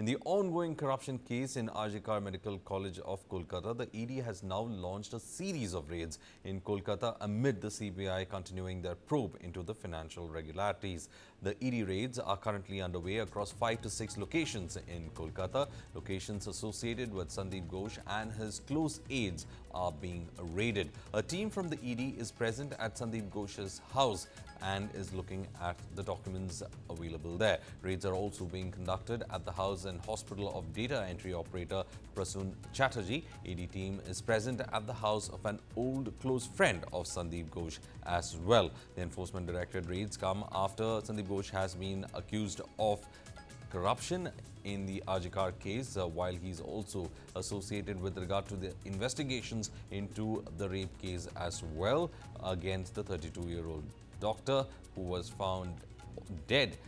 In the ongoing corruption case in RG Medical College of Kolkata, the ED has now launched a series of raids in Kolkata amid the CBI continuing their probe into the financial irregularities. The ED raids are currently underway across 5 to 6 locations in Kolkata. Locations associated with Sandip Ghosh and his close aides are being raided. A team from the ED is present at Sandip Ghosh's house and is looking at the documents available there. Raids are also being conducted at the house and hospital of data entry operator Prasun Chatterjee. ED team is present at the house of an old close friend of Sandip Ghosh as well. The Enforcement Directorate raids come after Sandip Ghosh has been accused of corruption in the Arjikar case, while he's also associated with regard to the investigations into the rape case as well against the 32-year-old doctor who was found dead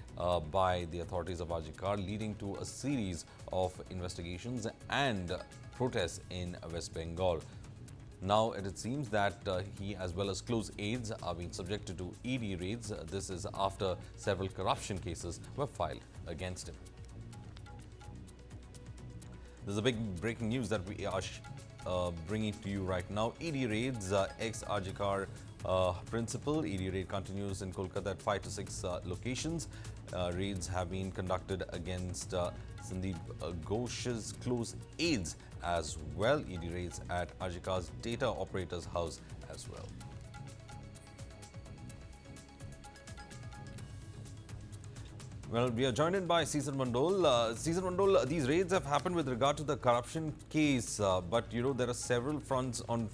by the authorities of Arjikar, leading to a series of investigations and protests in West Bengal. Now, it seems that he as well as close aides are being subjected to ED raids. This is after several corruption cases were filed against him. There's a big breaking news that we are bringing to you right now. ED raids, ex-Arjikar principal. ED raid continues in Kolkata at 5 to 6 locations. Raids have been conducted against Sandip Ghosh's close aides as well. ED raids at Arjikar's data operator's house as well. Well, we are joined in by Cesar Mandol. Cesar Mandol, these raids have happened with regard to the corruption case, but you know there are several fronts on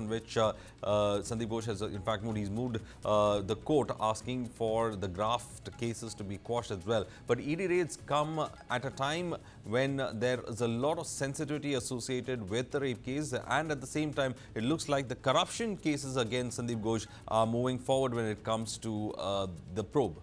which Sandip Ghosh has in fact moved. He's moved the court asking for the graft cases to be quashed as well. But ED raids come at a time when there is a lot of sensitivity associated with the rape case, and at the same time, it looks like the corruption cases against Sandip Ghosh are moving forward when it comes to the probe.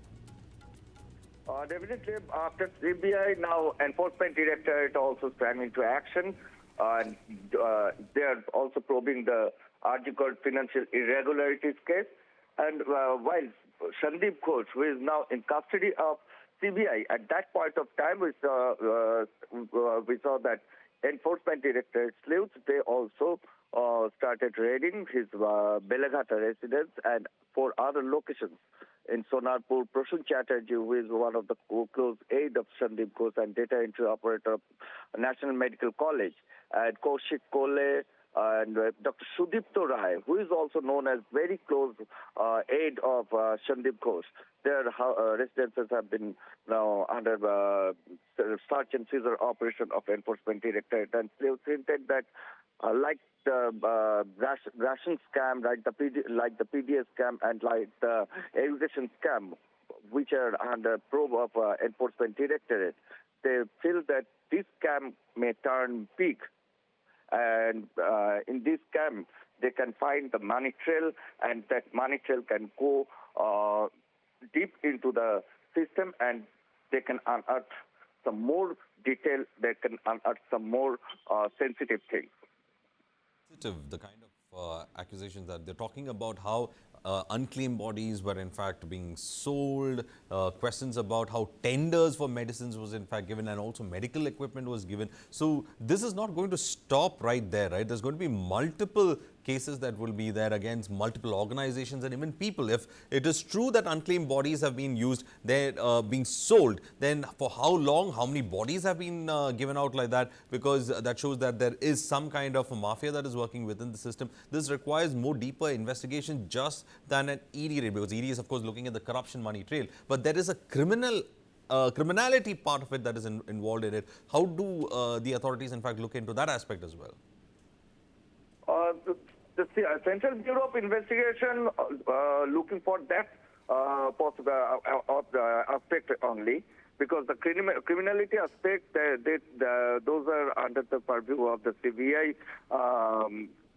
Definitely, after CBI, now Enforcement Directorate also sprang into action. And they are also probing the Arjikar financial irregularities case. And while Sandip Ghosh, who is now in custody of CBI, at that point of time, we saw that Enforcement Directorate sleuths, they also started raiding his Belaghata residence and 4 other locations. In Sonarpur, Prasun Chatterjee, who is one of the close aide of Sandip Ghosh and data entry operator of National Medical College, and Kaushik Kole and Dr. Sudipto Rai, who is also known as very close aide of Sandip Ghosh. Their residences have been now under search and seizure operation of Enforcement Directorate, and they hinted that like the ration scam, like the PDS scam, and like the education scam, which are under probe of Enforcement Directorate, they feel that this scam may turn big, and in this scam they can find the money trail, and that money trail can go deep into the system, and they can unearth some more detail. They can unearth some more sensitive things. The kind of accusations that they're talking about, how unclaimed bodies were in fact being sold, questions about how tenders for medicines was in fact given, and also medical equipment was given. So this is not going to stop right there, right? There's going to be multiple cases that will be there against multiple organizations and even people. If it is true that unclaimed bodies have been used, they're being sold, then for how long, how many bodies have been given out like that? Because that shows that there is some kind of a mafia that is working within the system. This requires more deeper investigation just than an ED raid, because ED is of course looking at the corruption money trail, but there is a criminality part of it that is involved in it. How do the authorities in fact look into that aspect as well? The Central Bureau of Investigation looking for that possible aspect only, because the criminality aspect, those are under the purview of the CBI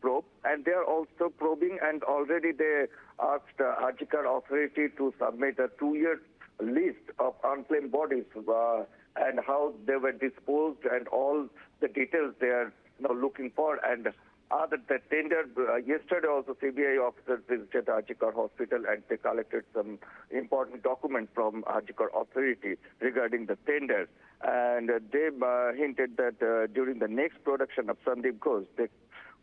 probe, and they are also probing, and already they asked Arjikar authority to submit a 2-year list of unclaimed bodies and how they were disposed, and all the details they are now looking for, and the tender, yesterday also CBI officers visited Arjikar Hospital and they collected some important documents from Arjikar authority regarding the tenders. And they hinted that during the next production of Sandip Ghosh, they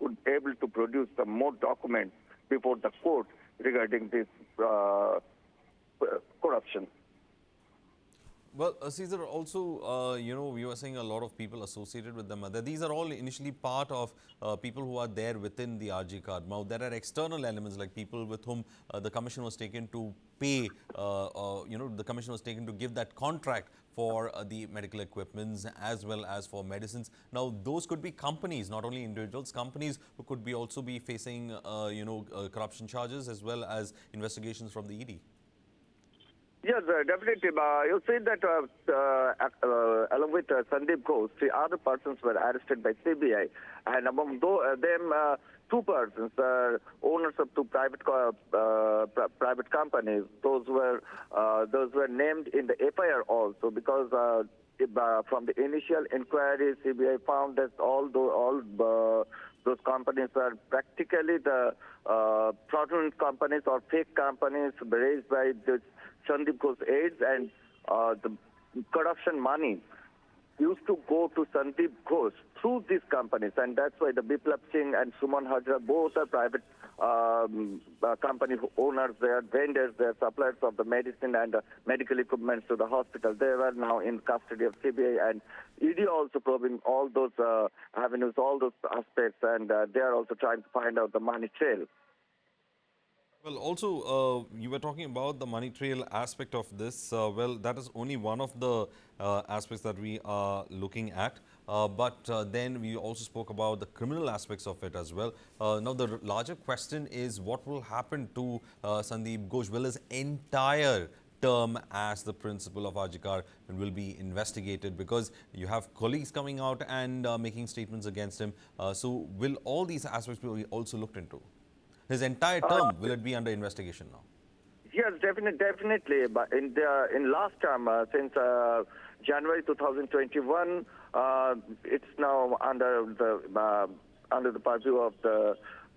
would be able to produce some more documents before the court regarding this corruption. Well, Caesar, also, we were saying a lot of people associated with them. These are all initially part of people who are there within the RG card. Now, there are external elements like people with whom the commission was taken to pay, the commission was taken to give that contract for the medical equipments as well as for medicines. Now, those could be companies, not only individuals, companies who could be also be facing, corruption charges as well as investigations from the ED. Yes, definitely. You see that along with Sandip Ghosh, three other persons were arrested by CBI, and among them, two persons, owners of two private companies. Those were named in the FIR also because from the initial inquiry, CBI found that all those companies are practically the fraudulent companies or fake companies raised by this Sandip Ghosh aides, and the corruption money used to go to Sandip Ghosh through these companies, and that's why the Biplab Singh and Suman Hajra both are private company owners. They are vendors, they are suppliers of the medicine and medical equipment to the hospital. They were now in custody of CBI, and ED also probing all those avenues, all those aspects, and they are also trying to find out the money trail. Well, also, you were talking about the money trail aspect of this. Well, that is only one of the aspects that we are looking at. But then we also spoke about the criminal aspects of it as well. Now, the larger question is what will happen to Sandip Ghosh? Will his entire term as the principal of Arjikar will be investigated, because you have colleagues coming out and making statements against him. So will all these aspects be also looked into? His entire term, will it be under investigation now? Yes, definitely. But in last term, since January 2021, it's now under the purview of the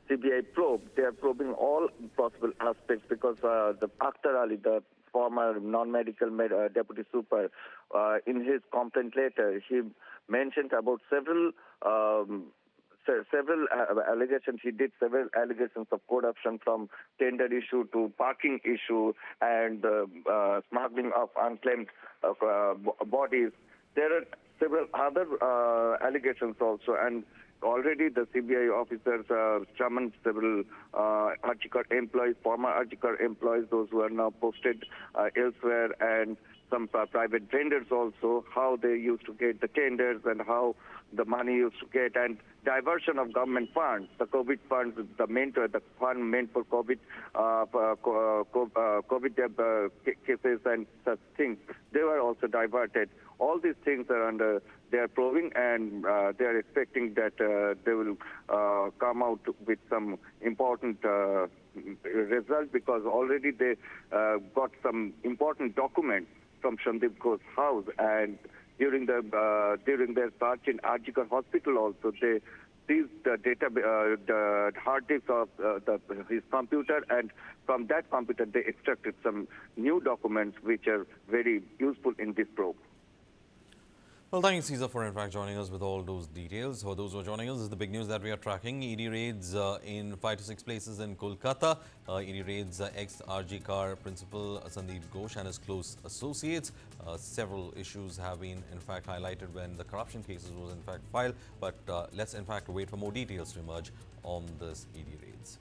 CBI probe. They are probing all possible aspects because the Akhtar Ali, the former non-medical deputy super, in his complaint letter, he mentioned about several allegations. He did several allegations of corruption, from tender issue to parking issue and smuggling of unclaimed bodies. There are several other allegations also, and already the CBI officers summoned several Arjikar employees, former Arjikar employees, those who are now posted elsewhere, and some private vendors also, how they used to get the tenders and how the money used to get, and diversion of government funds, the COVID funds, the fund meant for COVID cases and such things, they were also diverted. All these things are under their probing, and they are expecting that they will come out with some important result, because already they got some important documents from Sandip Ghosh's house, and during their search in Arjikar Hospital also, they seized the data, the hard disk of his computer, and from that computer they extracted some new documents which are very useful in this probe. Well, thank you, Caesar, for in fact joining us with all those details. For those who are joining us, this is the big news that we are tracking. ED raids in 5 to 6 places in Kolkata. ED raids ex-Arjikar principal Sandip Ghosh and his close associates. Several issues have been in fact highlighted when the corruption cases was in fact filed. But let's in fact wait for more details to emerge on this ED raids.